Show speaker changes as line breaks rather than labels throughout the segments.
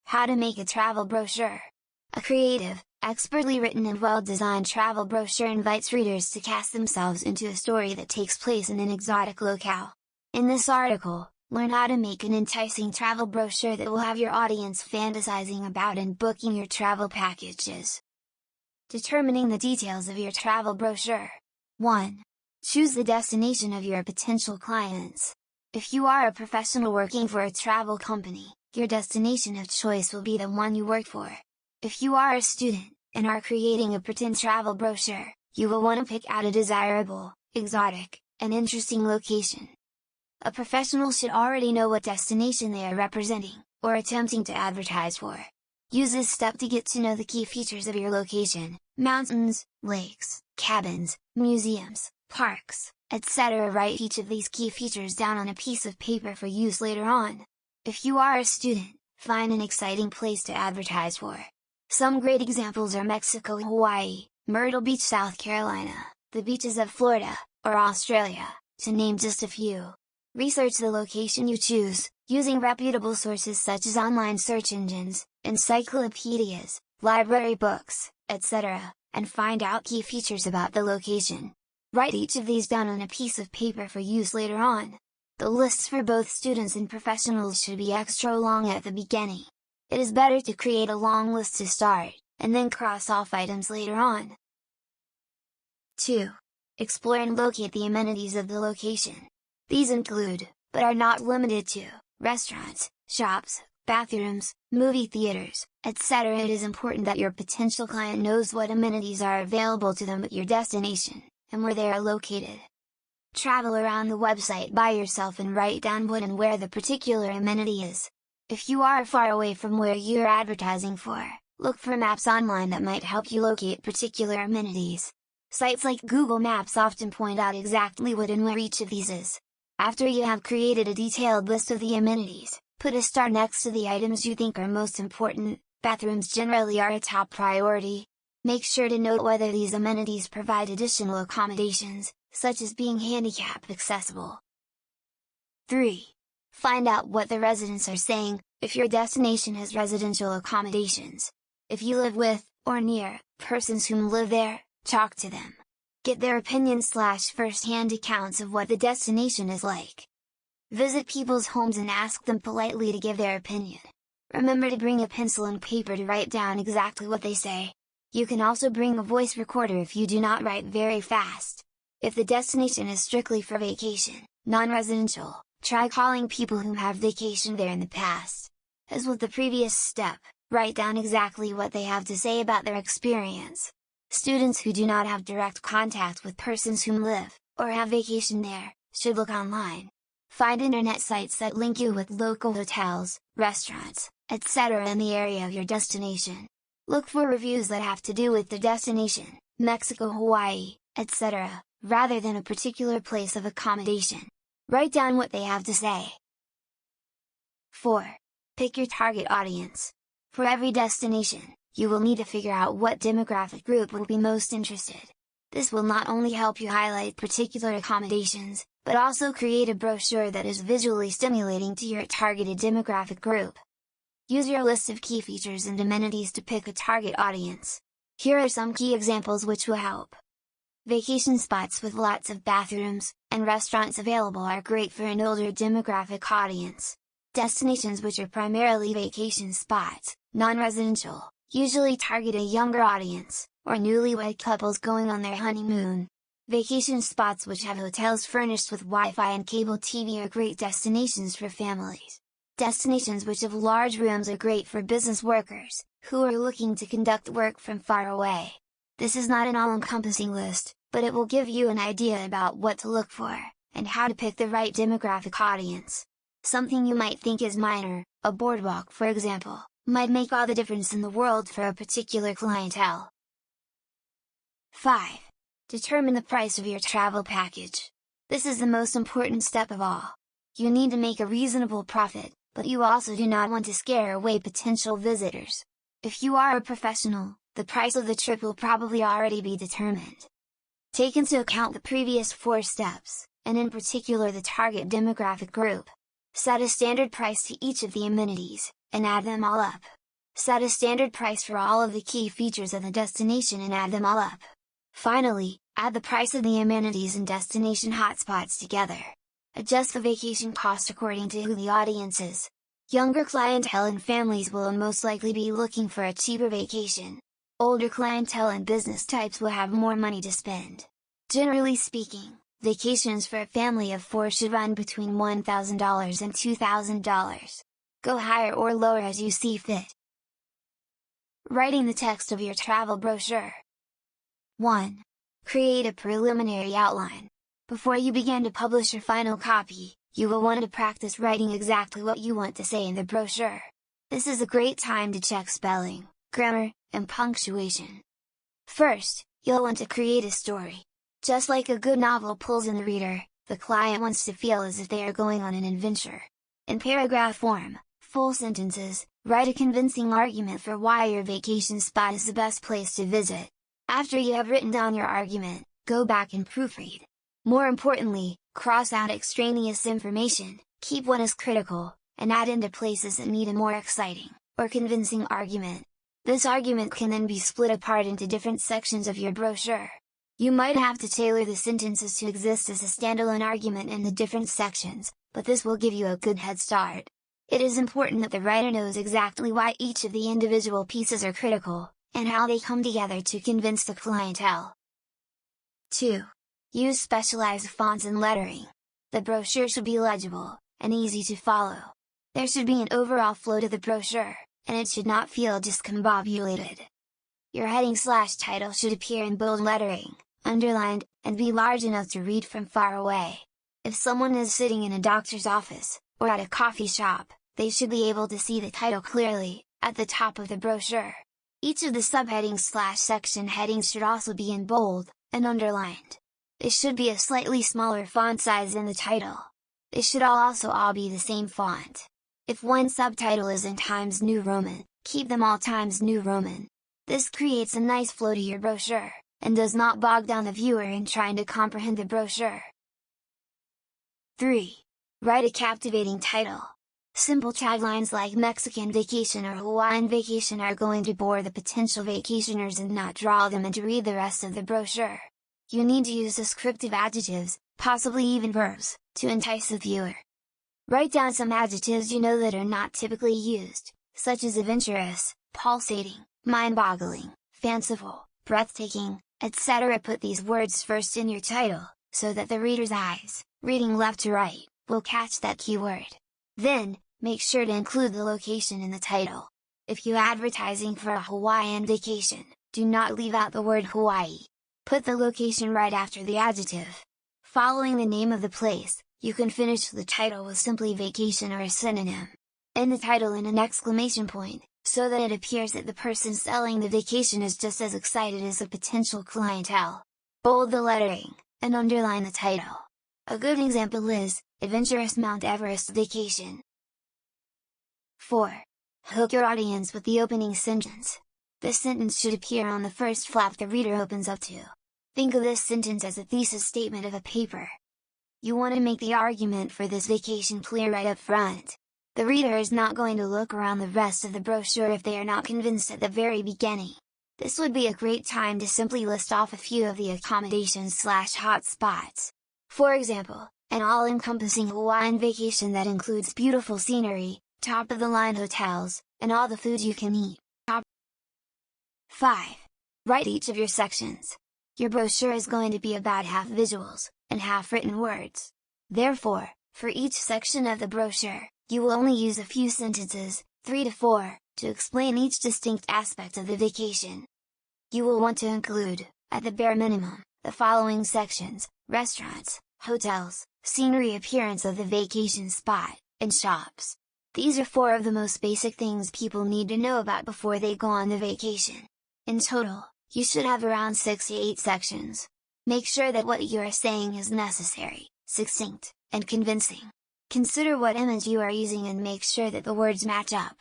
How to make a travel brochure. A creative, expertly written and well-designed travel brochure invites readers to cast themselves into a story that takes place in an exotic locale. In this article, learn how to make an enticing travel brochure that will have your audience fantasizing about and booking your travel packages. Determining the details of your travel brochure. 1. Choose the destination of your potential clients. If you are a professional working for a travel company, your destination of choice will be the one you work for. If you are a student, and are creating a pretend travel brochure, you will want to pick out a desirable, exotic, and interesting location. A professional should already know what destination they are representing, or attempting to advertise for. Use this step to get to know the key features of your location: mountains, lakes, cabins, museums, parks, etc. Write each of these key features down on a piece of paper for use later on. If you are a student, find an exciting place to advertise for. Some great examples are Mexico, Hawaii, Myrtle Beach, South Carolina, the beaches of Florida, or Australia, to name just a few. Research the location you choose, using reputable sources such as online search engines, encyclopedias, library books, etc., and find out key features about the location. Write each of these down on a piece of paper for use later on. The lists for both students and professionals should be extra long at the beginning. It is better to create a long list to start, and then cross off items later on. 2. Explore and locate the amenities of the location. These include, but are not limited to, restaurants, shops, bathrooms, movie theaters, etc. It is important that your potential client knows what amenities are available to them at your destination, and where they are located. Travel around the website by yourself and write down what and where the particular amenity is. If you are far away from where you are advertising for, look for maps online that might help you locate particular amenities. Sites like Google Maps often point out exactly what and where each of these is. After you have created a detailed list of the amenities, put a star next to the items you think are most important. Bathrooms generally are a top priority. Make sure to note whether these amenities provide additional accommodations, such as being handicap accessible. 3. Find out what the residents are saying. If your destination has residential accommodations, if you live with, or near, persons who live there, talk to them. Get their opinions / first-hand accounts of what the destination is like. Visit people's homes and ask them politely to give their opinion. Remember to bring a pencil and paper to write down exactly what they say. You can also bring a voice recorder if you do not write very fast. If the destination is strictly for vacation, non-residential, try calling people who have vacationed there in the past. As with the previous step, write down exactly what they have to say about their experience. Students who do not have direct contact with persons who live, or have vacationed there, should look online. Find internet sites that link you with local hotels, restaurants, etc. in the area of your destination. Look for reviews that have to do with the destination, Mexico, Hawaii, etc., rather than a particular place of accommodation. Write down what they have to say. 4. Pick your target audience. For every destination, you will need to figure out what demographic group will be most interested. This will not only help you highlight particular accommodations, but also create a brochure that is visually stimulating to your targeted demographic group. Use your list of key features and amenities to pick a target audience. Here are some key examples which will help. Vacation spots with lots of bathrooms, and restaurants available are great for an older demographic audience. Destinations which are primarily vacation spots, non-residential, usually target a younger audience, or newlywed couples going on their honeymoon. Vacation spots which have hotels furnished with Wi-Fi and cable TV are great destinations for families. Destinations which have large rooms are great for business workers, who are looking to conduct work from far away. This is not an all-encompassing list, but it will give you an idea about what to look for, and how to pick the right demographic audience. Something you might think is minor, a boardwalk for example, might make all the difference in the world for a particular clientele. 5. Determine the price of your travel package. This is the most important step of all. You need to make a reasonable profit, but you also do not want to scare away potential visitors. If you are a professional, the price of the trip will probably already be determined. Take into account the previous 4 steps, and in particular the target demographic group. Set a standard price to each of the amenities, and add them all up, Set a standard price for all of the key features of the destination and add them all up. Finally, add the price of the amenities and destination hotspots together. Adjust the vacation cost according to who the audience is. Younger clientele and families will most likely be looking for a cheaper vacation. Older clientele and business types will have more money to spend. Generally speaking, vacations for a family of 4 should run between $1,000 and $2,000. Go higher or lower as you see fit. Writing the text of your travel brochure. 1. Create a preliminary outline. Before you begin to publish your final copy, you will want to practice writing exactly what you want to say in the brochure. This is a great time to check spelling, grammar, and punctuation. First, you'll want to create a story. Just like a good novel pulls in the reader, the client wants to feel as if they are going on an adventure. In paragraph form, full sentences, write a convincing argument for why your vacation spot is the best place to visit. After you have written down your argument, go back and proofread. More importantly, cross out extraneous information, keep what is critical, and add into places that need a more exciting, or convincing argument. This argument can then be split apart into different sections of your brochure. You might have to tailor the sentences to exist as a standalone argument in the different sections, but this will give you a good head start. It is important that the writer knows exactly why each of the individual pieces are critical, and how they come together to convince the clientele. 2. Use specialized fonts and lettering. The brochure should be legible, and easy to follow. There should be an overall flow to the brochure, and it should not feel discombobulated. Your heading/title should appear in bold lettering, underlined, and be large enough to read from far away. If someone is sitting in a doctor's office, or at a coffee shop, they should be able to see the title clearly, at the top of the brochure. Each of the subheadings/section headings should also be in bold, and underlined. It should be a slightly smaller font size than the title. They should also all be the same font. If one subtitle is in Times New Roman, keep them all Times New Roman. This creates a nice flow to your brochure, and does not bog down the viewer in trying to comprehend the brochure. 3. Write a captivating title. Simple taglines like Mexican vacation or Hawaiian vacation are going to bore the potential vacationers and not draw them in to read the rest of the brochure. You need to use descriptive adjectives, possibly even verbs, to entice the viewer. Write down some adjectives you know that are not typically used, such as adventurous, pulsating, mind-boggling, fanciful, breathtaking, etc. Put these words first in your title, so that the reader's eyes, reading left to right, will catch that keyword. Then, make sure to include the location in the title. If you're advertising for a Hawaiian vacation, do not leave out the word Hawaii. Put the location right after the adjective. Following the name of the place, you can finish the title with simply vacation or a synonym. End the title in an exclamation point, so that it appears that the person selling the vacation is just as excited as the potential clientele. Bold the lettering, and underline the title. A good example is, Adventurous Mount Everest Vacation. 4. Hook your audience with the opening sentence. This sentence should appear on the first flap the reader opens up to. Think of this sentence as a thesis statement of a paper. You want to make the argument for this vacation clear right up front. The reader is not going to look around the rest of the brochure if they are not convinced at the very beginning. This would be a great time to simply list off a few of the accommodations/hot spots. For example, an all-encompassing Hawaiian vacation that includes beautiful scenery, top-of-the-line hotels, and all the foods you can eat. 5. Write each of your sections. Your brochure is going to be about half visuals, and half written words. Therefore, for each section of the brochure, you will only use a few sentences, 3 to 4, to explain each distinct aspect of the vacation. You will want to include, at the bare minimum, the following sections: restaurants, hotels, scenery, appearance of the vacation spot, and shops. These are 4 of the most basic things people need to know about before they go on the vacation. In total, you should have around 6 to 8 sections. Make sure that what you are saying is necessary, succinct, and convincing. Consider what image you are using and make sure that the words match up.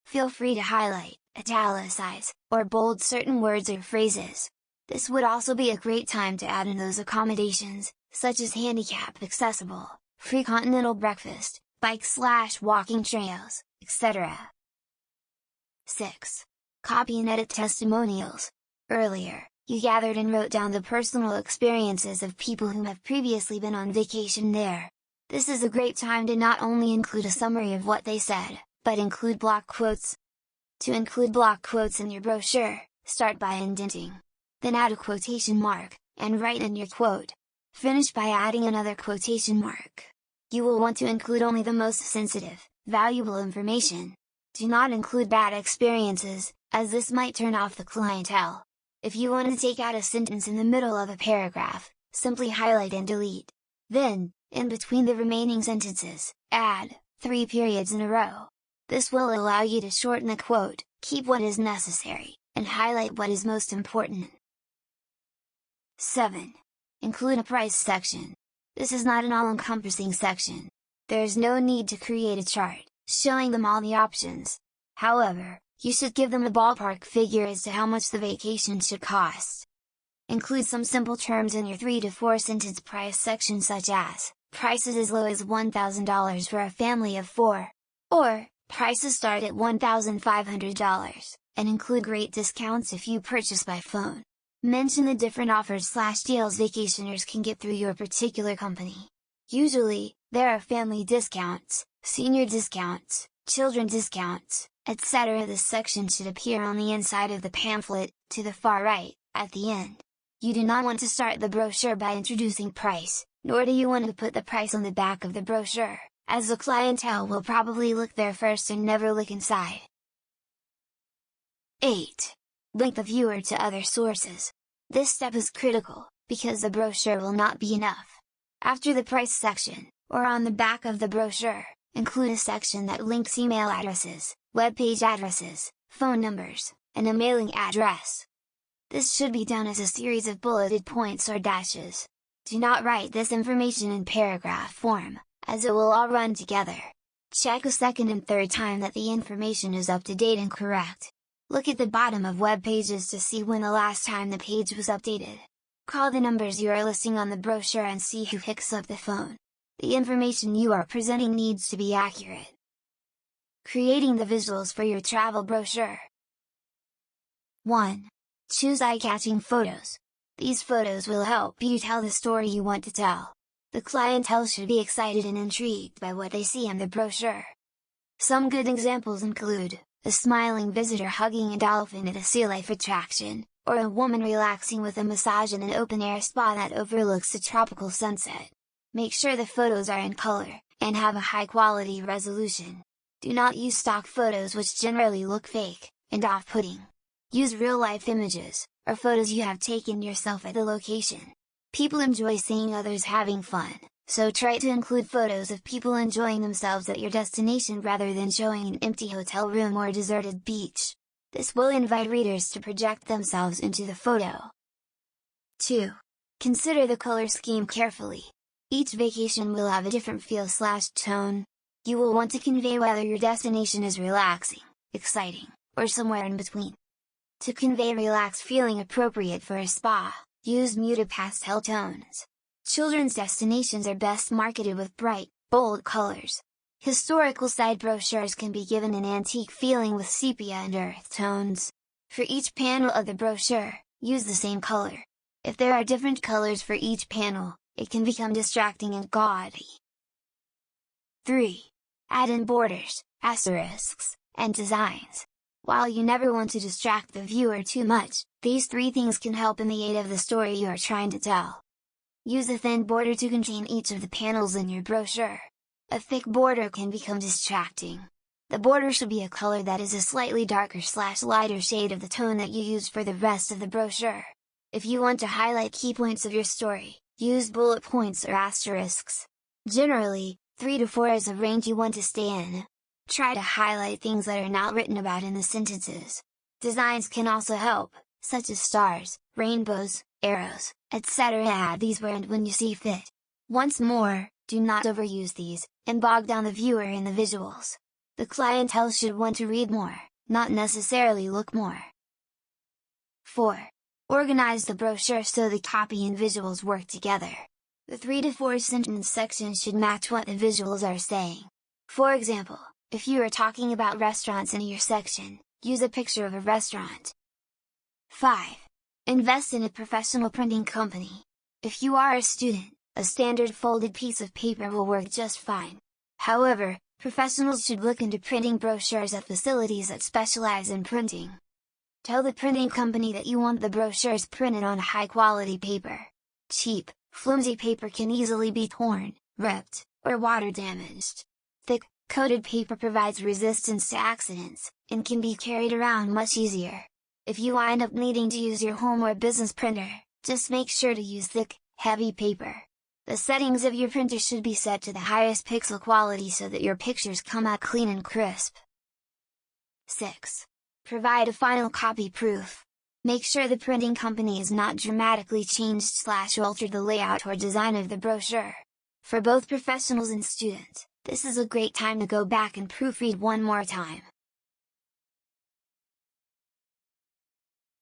Feel free to highlight, italicize, or bold certain words or phrases. This would also be a great time to add in those accommodations, such as handicap accessible, free continental breakfast, bike/walking trails, etc. 6. Copy and edit testimonials. Earlier, you gathered and wrote down the personal experiences of people who have previously been on vacation there. This is a great time to not only include a summary of what they said, but include block quotes. To include block quotes in your brochure, start by indenting. Then add a quotation mark, and write in your quote. Finish by adding another quotation mark. You will want to include only the most sensitive, valuable information. Do not include bad experiences, as this might turn off the clientele. If you want to take out a sentence in the middle of a paragraph, simply highlight and delete. Then, in between the remaining sentences, add 3 periods in a row. This will allow you to shorten the quote, keep what is necessary, and highlight what is most important. 7. Include a price section. This is not an all-encompassing section. There is no need to create a chart, showing them all the options. However, you should give them a ballpark figure as to how much the vacation should cost. Include some simple terms in your 3 to 4 sentence price section, such as, prices as low as $1,000 for a family of 4, or, prices start at $1,500, and include great discounts if you purchase by phone. Mention the different offers/deals vacationers can get through your particular company. Usually, there are family discounts, senior discounts, children discounts, etc. This section should appear on the inside of the pamphlet, to the far right, at the end. You do not want to start the brochure by introducing price, nor do you want to put the price on the back of the brochure, as the clientele will probably look there first and never look inside. 8. Link the viewer to other sources. This step is critical, because the brochure will not be enough. After the price section, or on the back of the brochure, include a section that links email addresses, web page addresses, phone numbers, and a mailing address. This should be done as a series of bulleted points or dashes. Do not write this information in paragraph form, as it will all run together. Check a second and third time that the information is up to date and correct. Look at the bottom of web pages to see when the last time the page was updated. Call the numbers you are listing on the brochure and see who picks up the phone. The information you are presenting needs to be accurate. Creating the visuals for your travel brochure. 1. Choose eye-catching photos. These photos will help you tell the story you want to tell. The clientele should be excited and intrigued by what they see in the brochure. Some good examples include a smiling visitor hugging a dolphin at a sea life attraction, or a woman relaxing with a massage in an open-air spa that overlooks a tropical sunset. Make sure the photos are in color, and have a high-quality resolution. Do not use stock photos which generally look fake, and off-putting. Use real-life images, or photos you have taken yourself at the location. People enjoy seeing others having fun, so try to include photos of people enjoying themselves at your destination rather than showing an empty hotel room or a deserted beach. This will invite readers to project themselves into the photo. 2. Consider the color scheme carefully. Each vacation will have a different feel/tone. You will want to convey whether your destination is relaxing, exciting, or somewhere in between. To convey relaxed feeling appropriate for a spa, use muted pastel tones. Children's destinations are best marketed with bright, bold colors. Historical side brochures can be given an antique feeling with sepia and earth tones. For each panel of the brochure, use the same color. If there are different colors for each panel, it can become distracting and gaudy. 3. Add in borders, asterisks, and designs. While you never want to distract the viewer too much, these 3 things can help in the aid of the story you are trying to tell. Use a thin border to contain each of the panels in your brochure. A thick border can become distracting. The border should be a color that is a slightly darker/lighter shade of the tone that you used for the rest of the brochure. If you want to highlight key points of your story, use bullet points or asterisks. Generally, 3 to 4 is a range you want to stay in. Try to highlight things that are not written about in the sentences. Designs can also help, such as stars, rainbows, arrows, etc. Add these where and when you see fit. Once more, do not overuse these, and bog down the viewer in the visuals. The clientele should want to read more, not necessarily look more. 4. Organize the brochure so the copy and visuals work together. The 3 to 4 sentence section should match what the visuals are saying. For example, if you are talking about restaurants in your section, Use a picture of a restaurant. 5. Invest in a professional printing company. If you are a student, a standard folded piece of paper will work just fine. However, professionals should look into printing brochures at facilities that specialize in printing. Tell the printing company that you want the brochures printed on high-quality paper. Cheap, flimsy paper can easily be torn, ripped, or water damaged. Thick, coated paper provides resistance to accidents, and can be carried around much easier. If you wind up needing to use your home or business printer, just make sure to use thick, heavy paper. The settings of your printer should be set to the highest pixel quality so that your pictures come out clean and crisp. 6. Provide a final copy proof. Make sure the printing company has not dramatically changed/altered the layout or design of the brochure. For both professionals and students, this is a great time to go back and proofread one more time.